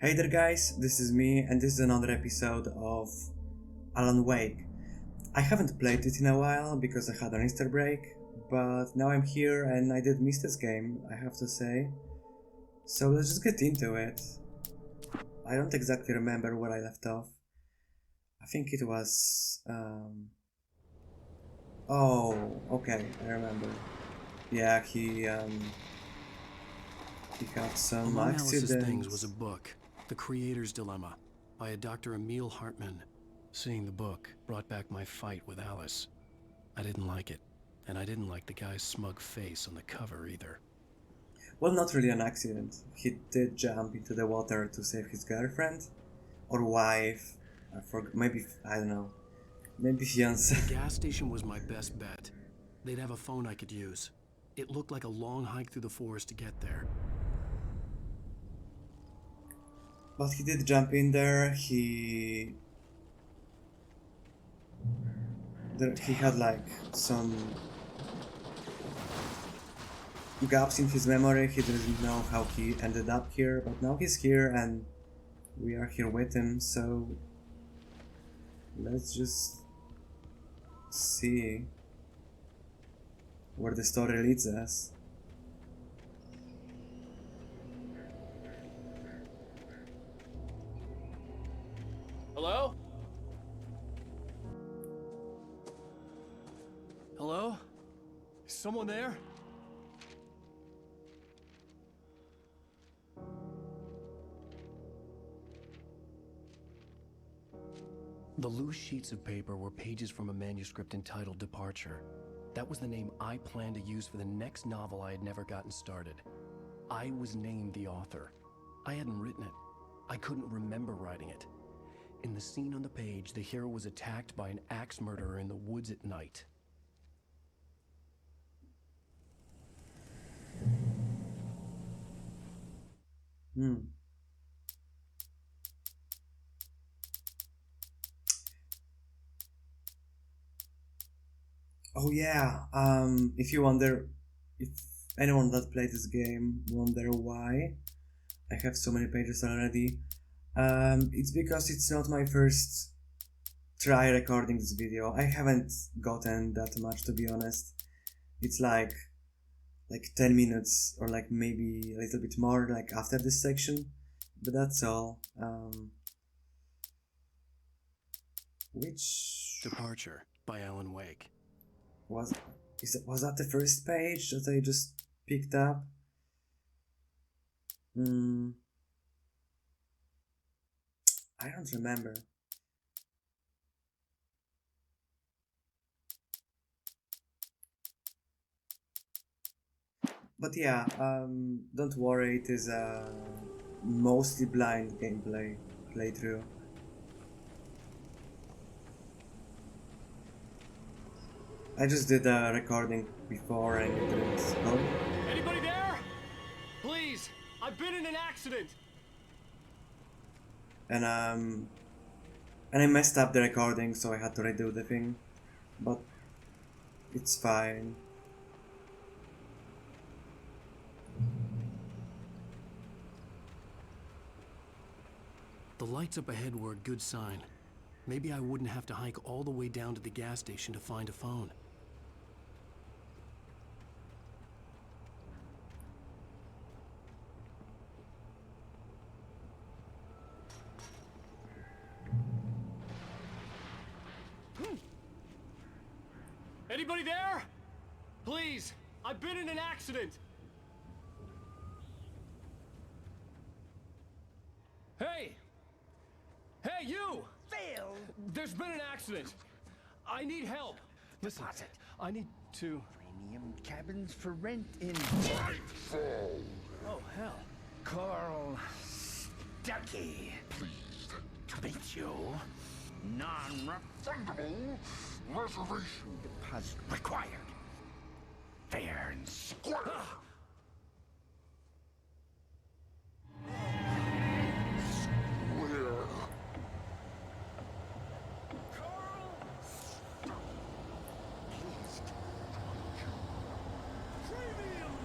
Hey there guys, this is me and this is another episode of Alan Wake. I haven't played it in a while because I had an Easter break, but now I'm here and I did miss this game, I have to say. So let's just get into it. I don't exactly remember where I left off. I think it was... Oh, okay, I remember. Yeah, he had some Among Alice's things was a accidents. book, The Creator's Dilemma, by a Dr. Emil Hartman. Seeing the book brought back my fight with Alice. I didn't like it, and I didn't like the guy's smug face on the cover either. Well, not really an accident. He did jump into the water to save his girlfriend or wife. Maybe I don't know. Maybe fiance. The gas station was my best bet. They'd have a phone I could use. It looked like a long hike through the forest to get there. But he did jump in there. He had like some gaps in his memory. He didn't know how he ended up here, but now he's here and we are here with him. So let's just see where the story leads us. Hello? Hello? Is someone there? The loose sheets of paper were pages from a manuscript entitled Departure. That was the name I planned to use for the next novel I had never gotten started. I was named the author. I hadn't written it. I couldn't remember writing it. In the scene on the page, the hero was attacked by an axe murderer in the woods at night. Oh yeah, if you wonder, if anyone that played this game wonder why I have so many pages already, it's because it's not my first try recording this video. I haven't gotten that much, to be honest. It's like 10 minutes or like maybe a little bit more like after this section, but that's all. Which Departure by Alan Wake. was was that the first page that I just picked up? I don't remember. But yeah, don't worry, it is a mostly blind gameplay playthrough. I just did a recording before and it didn't go. Anybody there? Please, I've been in an accident. And I messed up the recording, so I had to redo the thing. But it's fine. The lights up ahead were a good sign. Maybe I wouldn't have to hike all the way down to the gas station to find a phone. Anybody there? Please, I've been in an accident. Hey! Hey, you! Phil! There's been an accident. I need help. Listen, Deposit. I need to... Premium cabins for rent in Oh, hell. Carl Stuckey. Pleased to meet you. Non-refundable reservation deposit required. Fair and square. Square. Carl Stuckey. Pleased to meet you. Premium.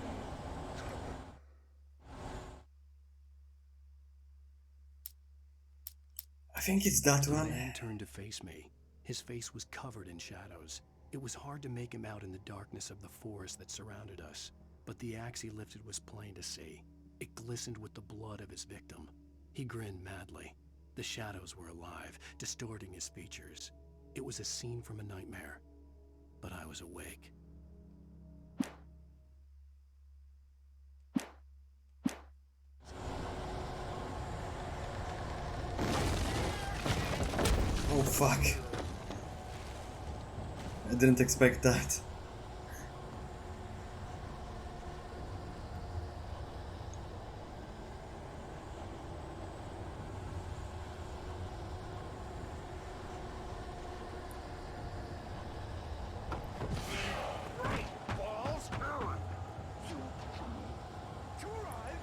I think it's that The one. man turned to face me. His face was covered in shadows. It was hard to make him out in the darkness of the forest that surrounded us, but the axe he lifted was plain to see. It glistened with the blood of his victim. He grinned madly. The shadows were alive, distorting his features. It was a scene from a nightmare, but I was awake. Oh fuck. I didn't expect that. Balls! You arrive!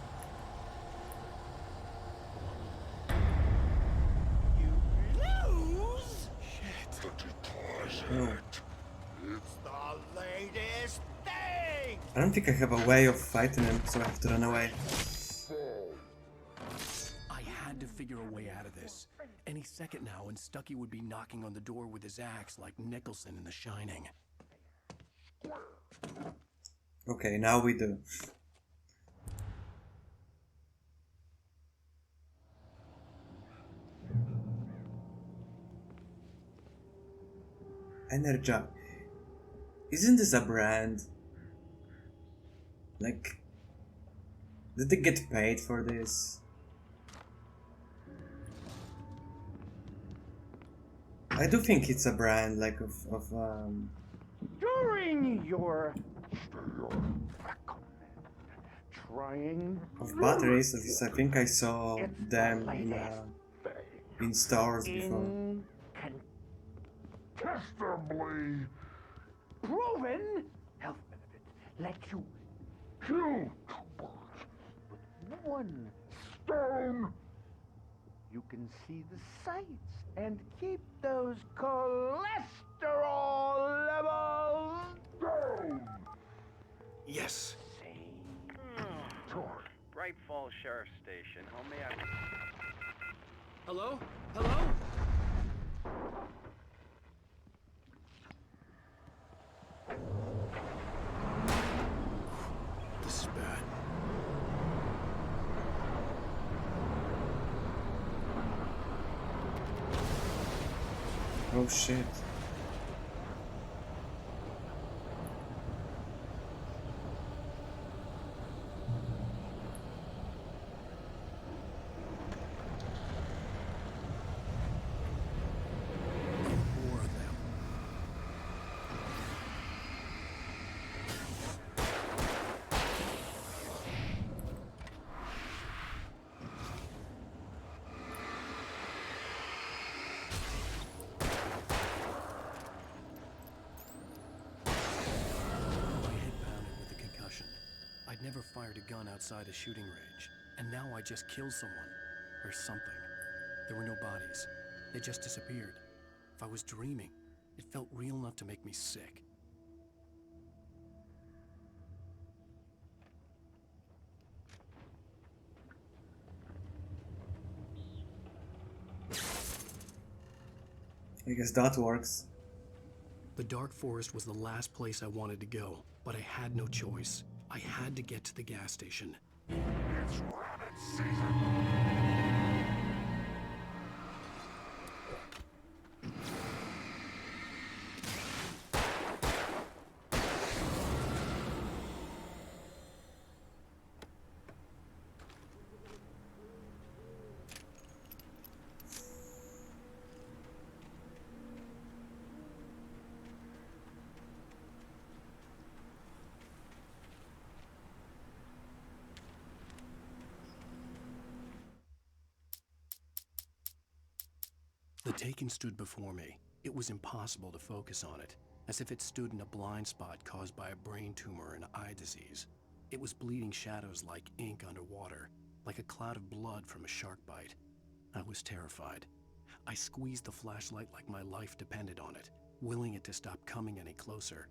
You lose! Shit! Oh. It's the latest thing! I don't think I have a way of fighting him, so I have to run away. I had to figure a way out of this. Any second now, and Stucky would be knocking on the door with his axe like Nicholson in The Shining. Okay, now we do. Energy. Isn't this a brand? Like, did they get paid for this? I do think it's a brand, like, During your trying of batteries. At least I think I saw them in stores before. Incontestably proven health benefits let you kill two birds with one. stone. You can see the sights and keep those cholesterol levels Down. Yes! sane. Bright Falls Sheriff Station. How may I... Hello? Hello? This is bad. Oh shit. More of them. My head pounded with the concussion. I'd never fired a gun outside a shooting range, and now I just killed someone. Or something. There were no bodies. They just disappeared. If I was dreaming, it felt real enough to make me sick. I guess that works. The dark forest was the last place I wanted to go, but I had no choice. I had to get to the gas station. It's rabbit season. The Taken stood before me. It was impossible to focus on it, as if it stood in a blind spot caused by a brain tumor and eye disease. It was bleeding shadows like ink underwater, like a cloud of blood from a shark bite. I was terrified. I squeezed the flashlight like my life depended on it, willing it to stop coming any closer.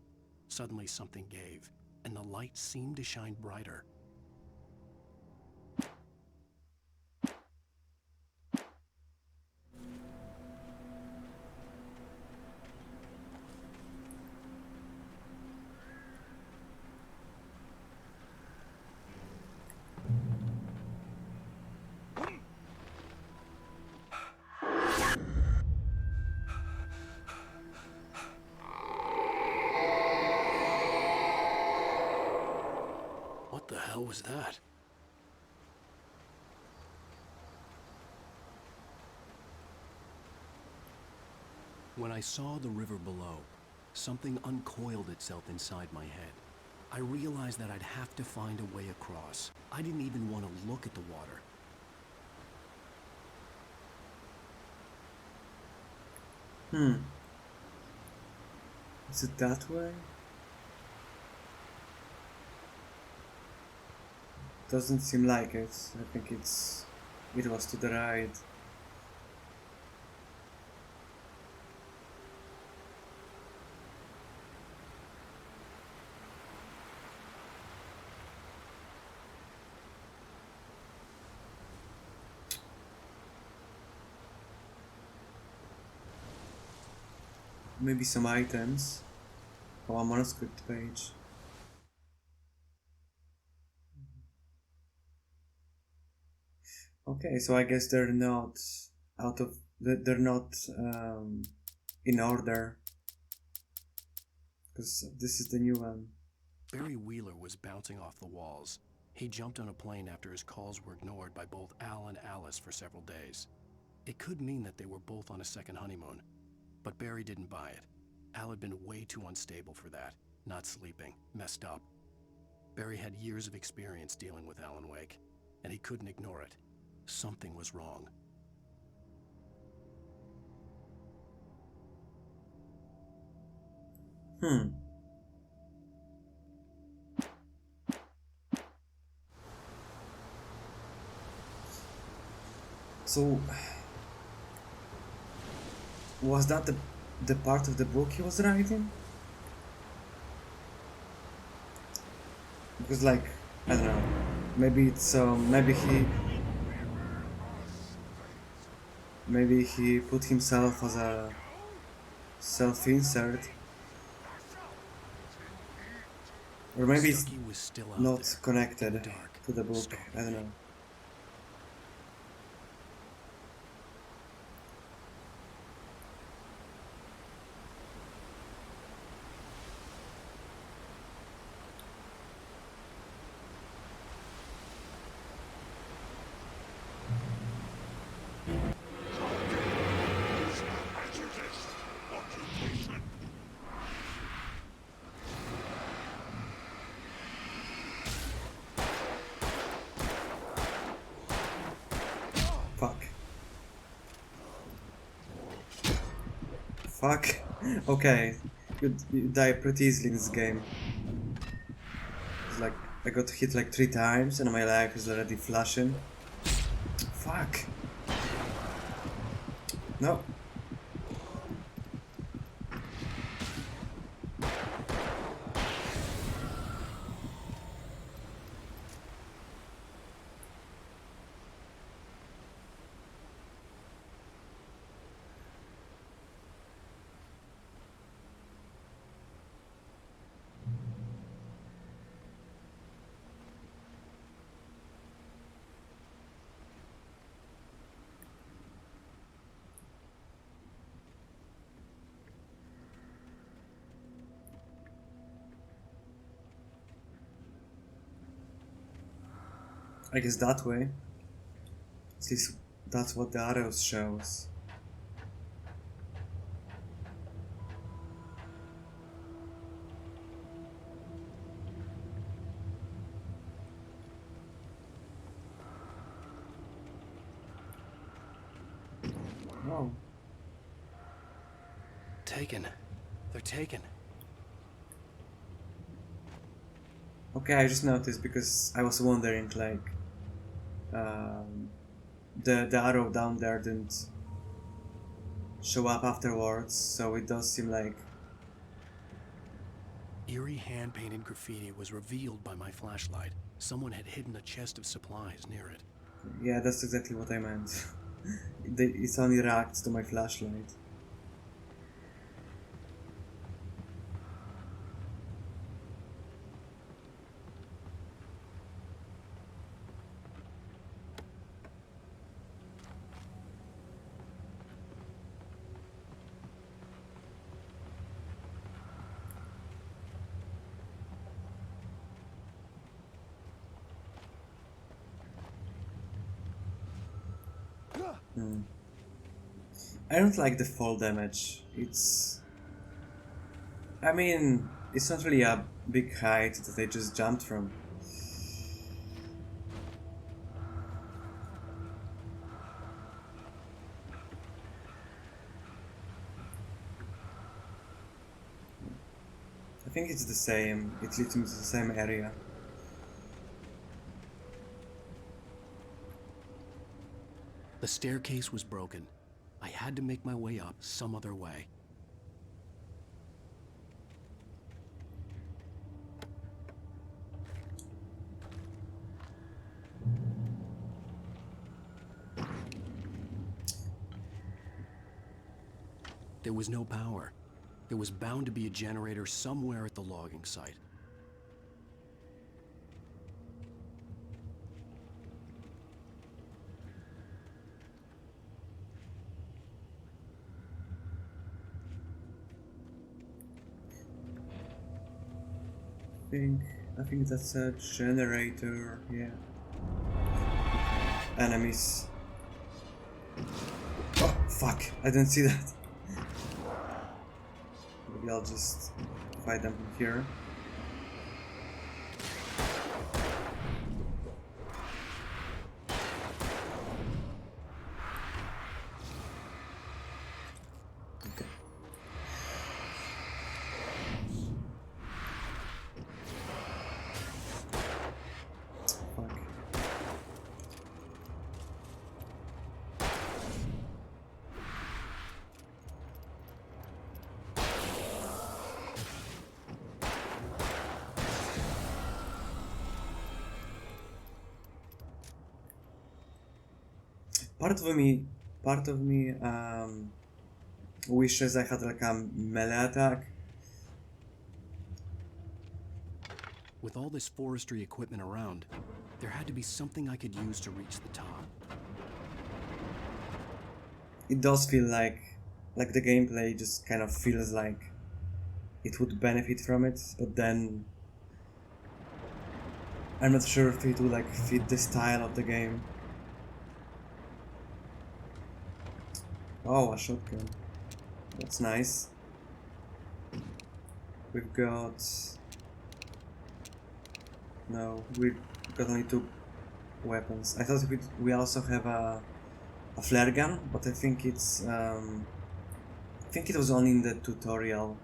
Suddenly something gave, and the light seemed to shine brighter. was that? When I saw the river below, something uncoiled itself inside my head. I realized that I'd have to find a way across. I didn't even want to look at the water. Is it that way? Doesn't seem like it. I think it was to the right. Maybe some items. Or a manuscript page. Okay, so I guess they're not they're not in order, because this is the new one. Barry Wheeler was bouncing off the walls. He jumped on a plane after his calls were ignored by both Al and Alice for several days. It could mean that they were both on a second honeymoon, but Barry didn't buy it. Al had been way too unstable for that, not sleeping, messed up. Barry had years of experience dealing with Alan Wake, and he couldn't ignore it. Something was wrong. So, was that the part of the book he was writing? Because, like, I don't know, maybe it's maybe he put himself as a self-insert, or maybe it's Stucky was still out not there, connected in the dark, to the book. stalking I don't me. know. Fuck. Fuck. Okay. You die pretty easily in this game. It's like I got hit like 3 times and my life is already flashing. Fuck. No. I guess that way. At least that's what the arrows shows. Oh. Taken. They're taken. Okay, I just noticed because I was wondering, like, the arrow down there didn't show up afterwards, so it does seem like... Eerie hand-painted graffiti was revealed by my flashlight. Someone had hidden a chest of supplies near it. Yeah, that's exactly what I meant. It only reacts to my flashlight. Hmm. I don't like the fall damage. I mean, it's not really a big height that they just jumped from. I think it's the same. It leads me to the same area. The staircase was broken. I had to make my way up some other way. There was no power. There was bound to be a generator somewhere at the logging site. I think that's a generator, yeah. Enemies. Oh, fuck, I didn't see that. Maybe I'll just fight them from here. Okay. Fuck. Part of me wishes I had like a melee attack. With all this forestry equipment around, there had to be something I could use to reach the top. It does feel like the gameplay just kind of feels like it would benefit from it, but then I'm not sure if it would like fit the style of the game. Oh, a shotgun. That's nice. We've got... No, we've got only 2 weapons. I thought we also have a flare gun, but I think it's... I think it was only in the tutorial.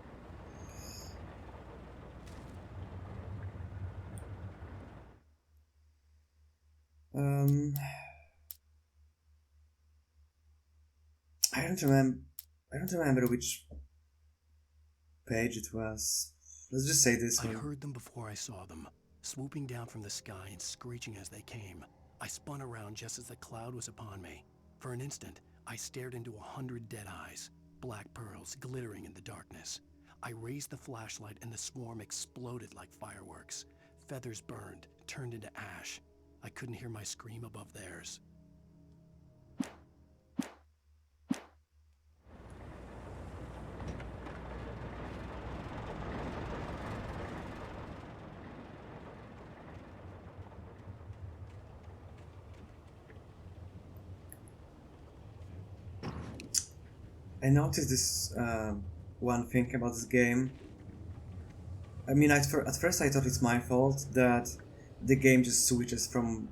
Um... I don't remember... I don't remember which page it was. Let's just say this I one. heard them before I saw them, swooping down from the sky and screeching as they came. I spun around just as the cloud was upon me. For an instant, I stared into 100 dead eyes, black pearls glittering in the darkness. I raised the flashlight and the swarm exploded like fireworks. Feathers burned, turned into ash. I couldn't hear my scream above theirs. I noticed this one thing about this game. I mean, at first I thought it's my fault that the game just switches from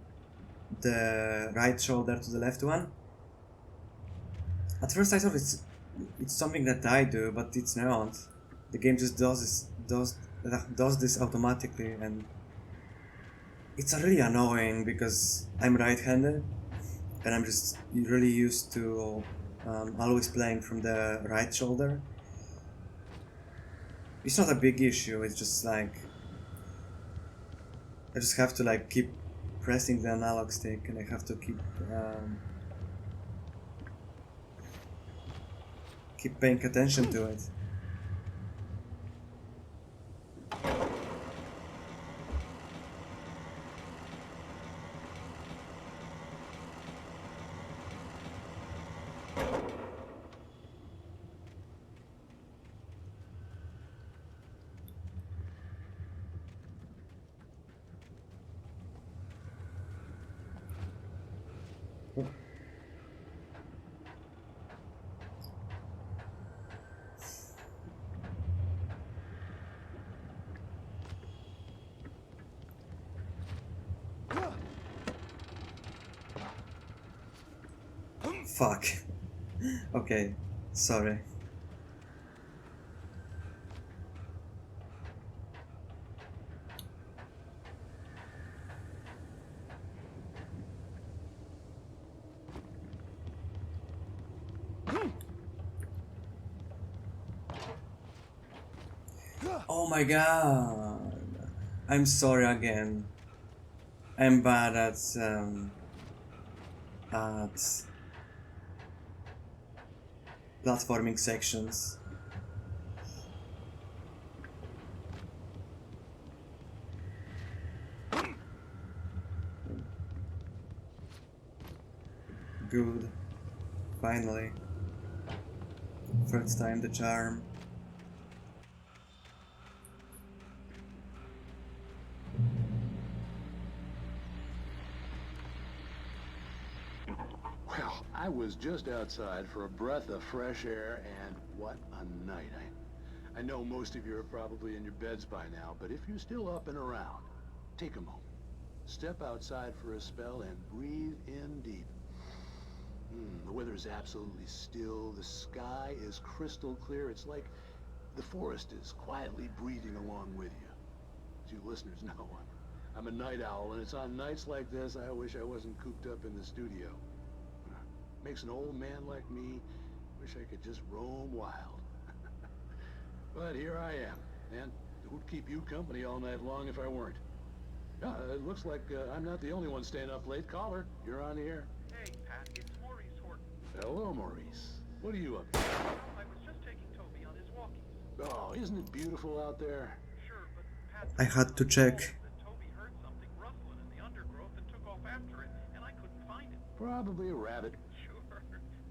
the right shoulder to the left one. At first I thought it's something that I do, but it's not. The game just does this automatically, and it's really annoying because I'm right-handed, and I'm just really used to always playing from the right shoulder. It's not a big issue, it's just like I just have to like keep pressing the analog stick, and I have to keep paying attention to it. Fuck. Okay, sorry. Oh my god. I'm sorry again. I'm bad at platforming sections. Good. Finally. First time the charm. Well, I was just outside for a breath of fresh air, and what a night. I know most of you are probably in your beds by now, but if you're still up and around, take a moment. Step outside for a spell and breathe in deep. The weather is absolutely still. The sky is crystal clear. It's like the forest is quietly breathing along with you. As you listeners know, I'm a night owl, and it's on nights like this I wish I wasn't cooped up in the studio. Makes an old man like me wish I could just roam wild. But here I am, and who'd keep you company all night long if I weren't? It looks like I'm not the only one staying up late. Caller, you're on the air. Hey, Pat, it's Maurice Horton. Hello, Maurice. What are you up to? I was just taking Toby on his walkies. Oh, isn't it beautiful out there? Sure, but Pat... I had to check. that Toby heard something rustling in the undergrowth and took off after it, and I couldn't find it. Probably a rabbit. Sure.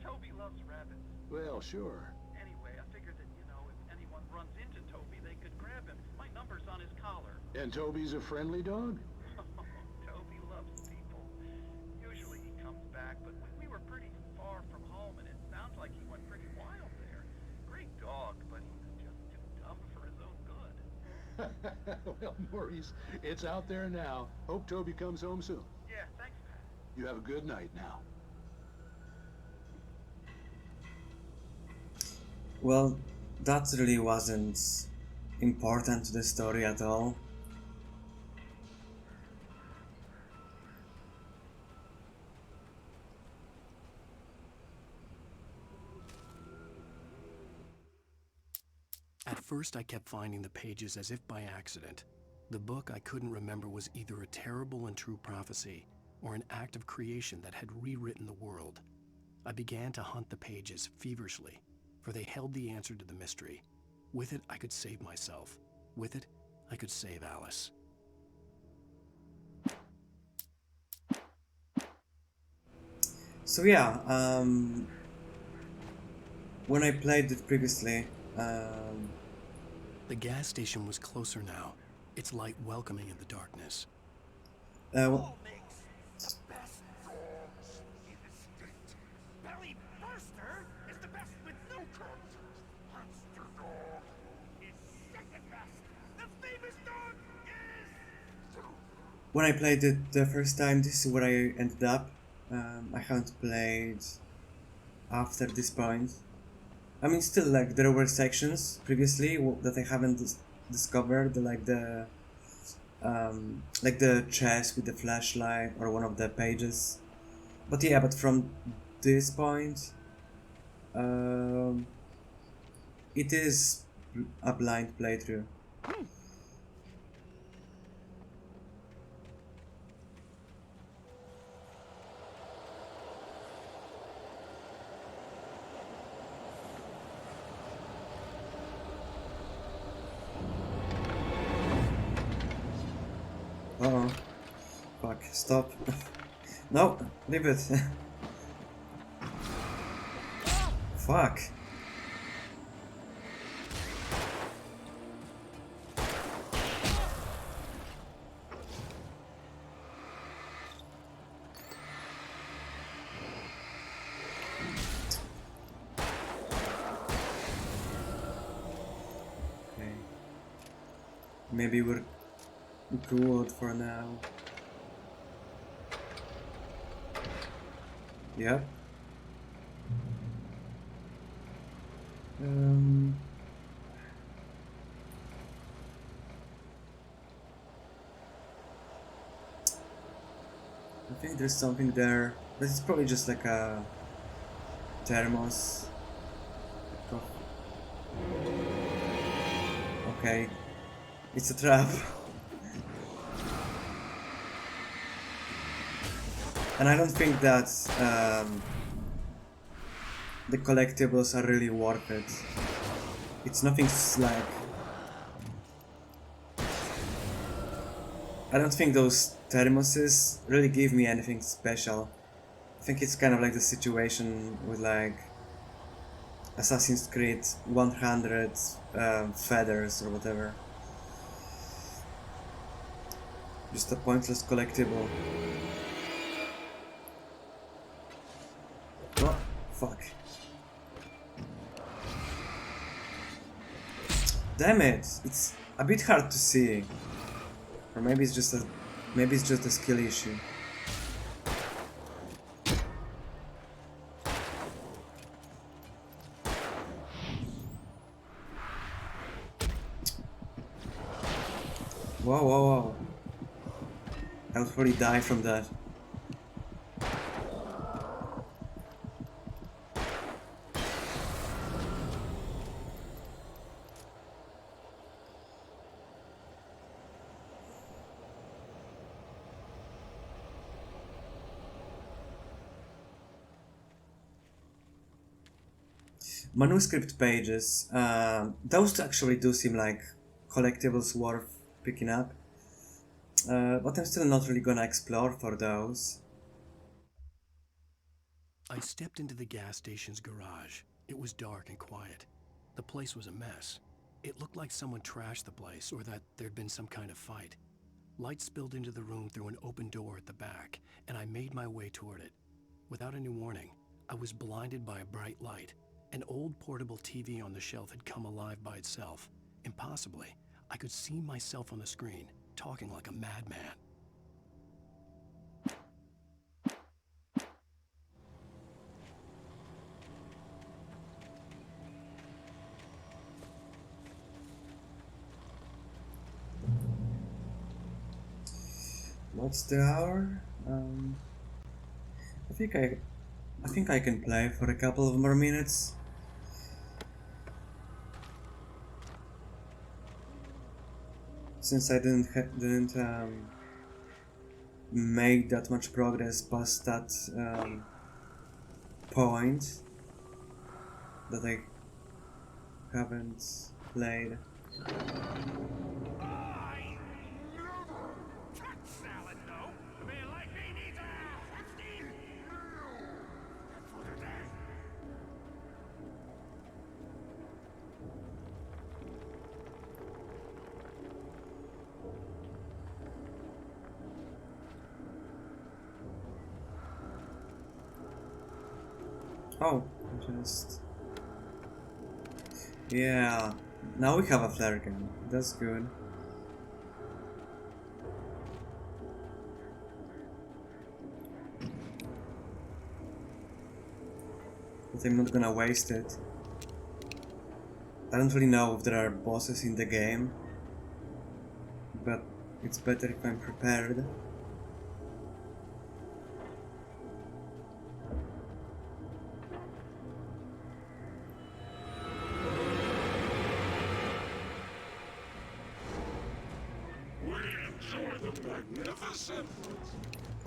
Toby loves rabbits. Well, sure. Anyway, I figured that, you know, if anyone runs into Toby, they could grab him. My number's on his collar. And Toby's a friendly dog? Toby loves people. Usually he comes back, but we were pretty far from home, and it sounds like he went pretty wild there. Great dog, but he was just too dumb for his own good. Well, Maurice, it's out there now. Hope Toby comes home soon. Yeah, thanks, Pat. You have a good night now. Well, that really wasn't important to the story at all. At first, I kept finding the pages as if by accident. The book I couldn't remember was either a terrible and true prophecy or an act of creation that had rewritten the world. I began to hunt the pages feverishly, for they held the answer to the mystery. With it, I could save myself. With it, I could save Alice. So yeah, when I played it previously, The gas station was closer now, its light welcoming in the darkness. well, makes the best dogs in the state. Belly Burster is the best with no contest. Monster Dog is second best. The famous dog is... when I played it the first time, this is where I ended up. I haven't played after this point. I mean, still, like, there were sections previously that I haven't discovered, like the chest with the flashlight or one of the pages. But yeah, but from this point, it is a blind playthrough. Uh-oh. Fuck, stop. No, leave it. Fuck. Okay. Maybe we're good for now. Yep. Um, I think there's something there, but it's probably just like a thermos. Okay, it's a trap. And I don't think that the collectibles are really worth it. It's nothing like... I don't think those thermoses really give me anything special. I think it's kind of like the situation with like Assassin's Creed 100 feathers or whatever. Just a pointless collectible. Oh, fuck. Damn it! It's a bit hard to see. Or maybe it's just a skill issue. Whoa, whoa, whoa. I would probably die from that. Manuscript pages, those actually do seem like collectibles worth picking up, but I'm still not really gonna explore for those. I stepped into the gas station's garage. It was dark and quiet. The place was a mess. It looked like someone trashed the place or that there'd been some kind of fight. Light spilled into the room through an open door at the back, and I made my way toward it. Without any warning, I was blinded by a bright light. An old portable TV on the shelf had come alive by itself. Impossibly, I could see myself on the screen, talking like a madman. What's the hour? I think I can play for a couple of more minutes. Since I didn't make that much progress past that point that I haven't played. Oh, just... Yeah, now we have a flare gun. That's good. But I'm not gonna waste it. I don't really know if there are bosses in the game, but it's better if I'm prepared.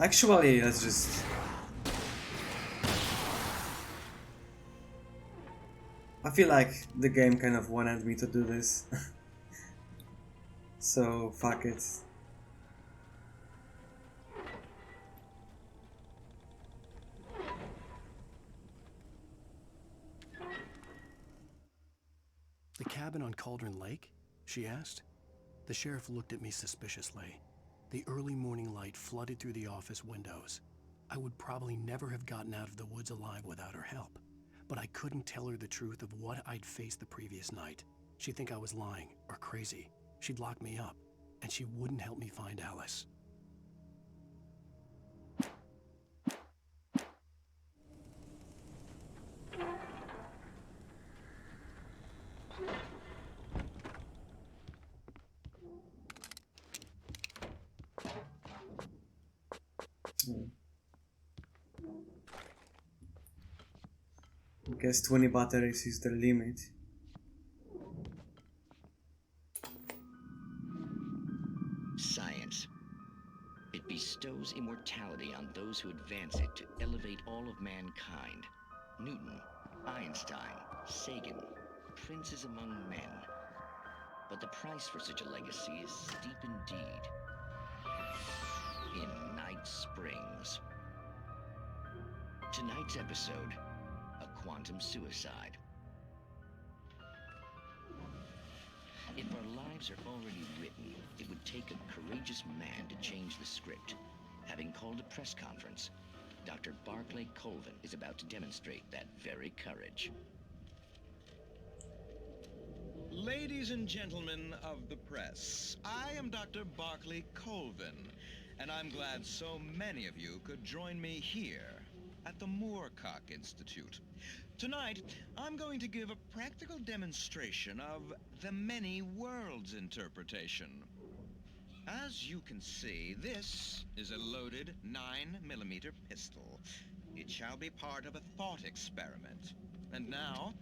Actually, let's just... I feel like the game kind of wanted me to do this. So, fuck it. The cabin on Cauldron Lake? She asked. The sheriff looked at me suspiciously. The early morning light flooded through the office windows. I would probably never have gotten out of the woods alive without her help, but I couldn't tell her the truth of what I'd faced the previous night. She'd think I was lying or crazy. She'd lock me up, and she wouldn't help me find Alice. Guess 20 batteries is the limit. Science. It bestows immortality on those who advance it to elevate all of mankind. Newton, Einstein, Sagan, princes among men. But the price for such a legacy is steep indeed. In Night Springs. Tonight's episode, a quantum suicide. If our lives are already written, it would take a courageous man to change the script. Having called a press conference, Dr. Barclay Colvin is about to demonstrate that very courage. Ladies and gentlemen of the press, I am Dr. Barclay Colvin, and I'm glad so many of you could join me here at the Moorcock Institute. Tonight, I'm going to give a practical demonstration of the many worlds interpretation. As you can see, this is a loaded 9mm pistol. It shall be part of a thought experiment. And now,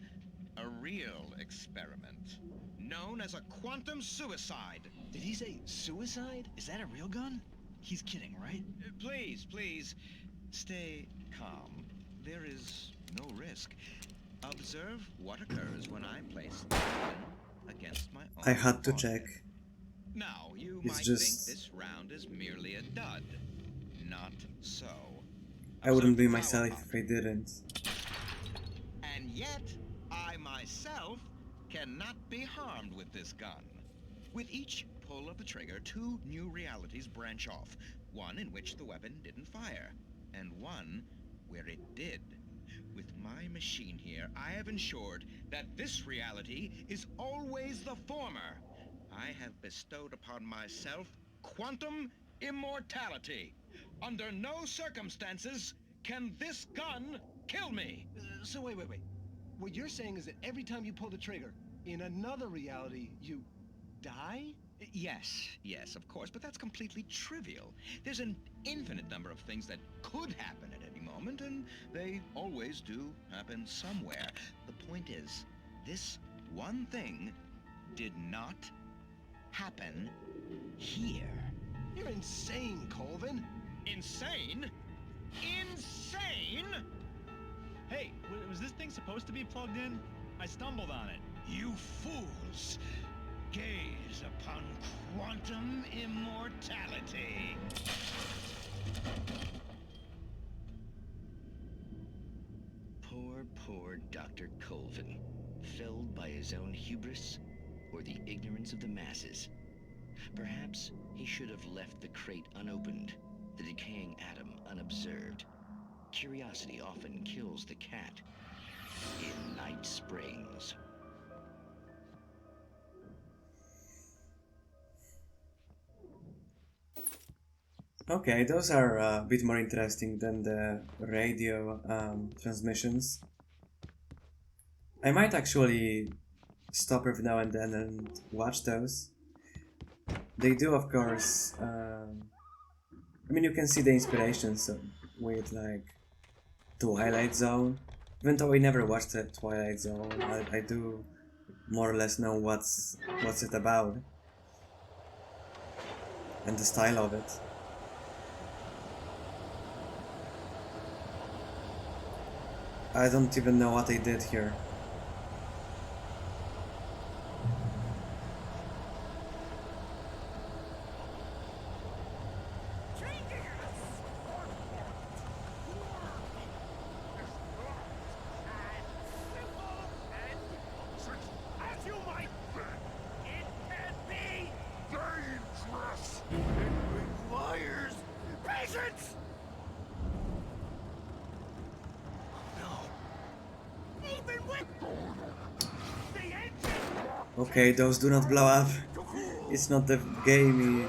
a real experiment, known as a quantum suicide. Did he say suicide? Is that a real gun? He's kidding, right? Please, stay calm. There is no risk. Observe what occurs when I place the weapon against my own I had to body. check. Now, you It's might just- think this round is merely a dud. Not so. I wouldn't be Observe the myself power if I didn't. And yet, I myself cannot be harmed with this gun. With each pull of the trigger, 2 new realities branch off. One in which the weapon didn't fire, and one where it did. With my machine here, I have ensured that this reality is always the former. I have bestowed upon myself quantum immortality. Under no circumstances can this gun kill me. So wait. What you're saying is that every time you pull the trigger, in another reality, you die? Yes, of course, but that's completely trivial. There's an infinite number of things that could happen at any moment, and they always do happen somewhere. The point is, this one thing did not happen here. You're insane, Colvin. Insane? Insane? Hey, was this thing supposed to be plugged in? I stumbled on it. You fools! Gaze upon quantum immortality. Poor Dr. Colvin, felled by his own hubris or the ignorance of the masses. Perhaps he should have left the crate unopened, the decaying atom unobserved. Curiosity often kills the cat. In Night Springs. Okay, those are a bit more interesting than the radio transmissions. I might actually stop every now and then and watch those. They do, of course. I mean, you can see the inspirations with like Twilight Zone. Even though I never watched the Twilight Zone, I do more or less know what's it about and the style of it. I don't even know what I did here. As you might think, it can be dangerous. It requires patience. No. Even with the engine. Okay, those do not blow up. It's not the gamey.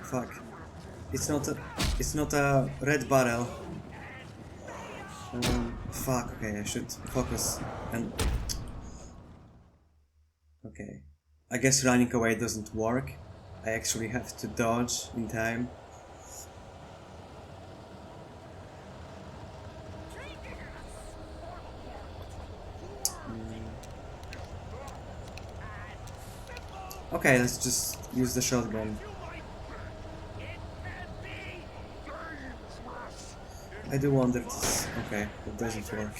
Fuck. It's not a red barrel. Fuck. Okay, I should focus and. Okay. I guess running away doesn't work. I actually have to dodge in time. Okay, let's just use the shotgun. I do wonder if this... Okay, that doesn't work.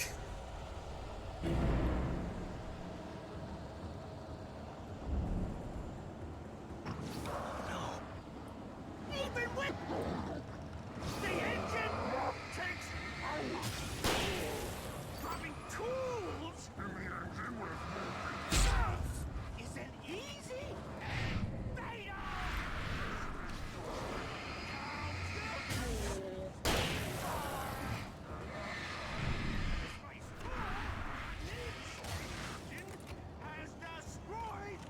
Even with the engine takes dropping tools in the engine isn't easy and fatal. Has destroyed.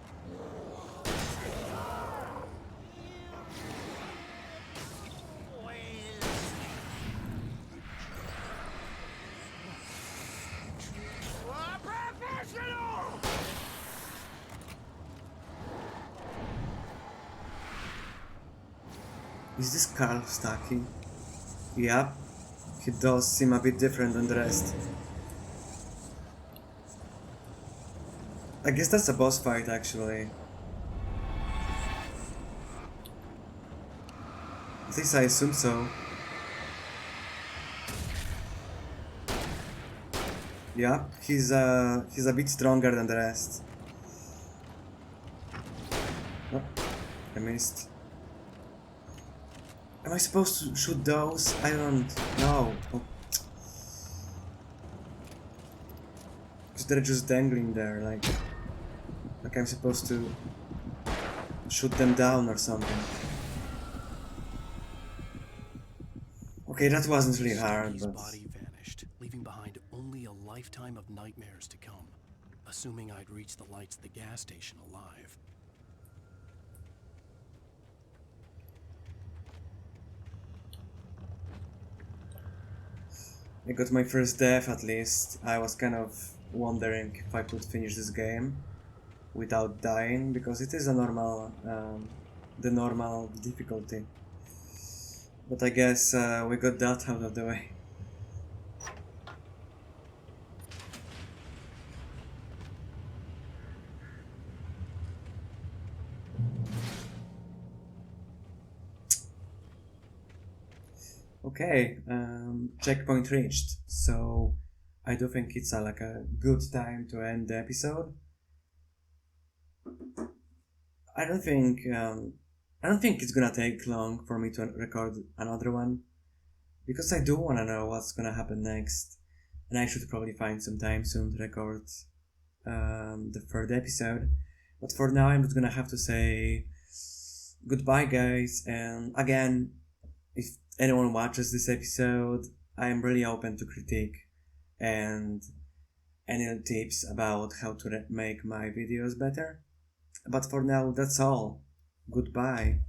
Professional! Is this Carl stacking? Yep, he does seem a bit different than the rest. I guess that's a boss fight actually. At least I assume so. Yeah, he's a bit stronger than the rest. Oh, I missed. Am I supposed to shoot those? I don't know. Oh. Because they're just dangling there, like I'm supposed to shoot them down or something. Okay, that wasn't really hard, His but... body vanished, leaving behind only a lifetime of nightmares to come, assuming I'd reach the lights of the gas station alive. I got my first death at least. I was kind of wondering if I could finish this game without dying, because it is a normal, the normal difficulty. But I guess we got that out of the way. Okay, checkpoint reached. So I do think it's like a good time to end the episode. I don't think it's gonna take long for me to record another one, because I do wanna know what's gonna happen next, and I should probably find some time soon to record the third episode. But for now, I'm just gonna have to say goodbye, guys, and again, if anyone watches this episode, I am really open to critique and any tips about how to make my videos better. But for now, that's all. Goodbye.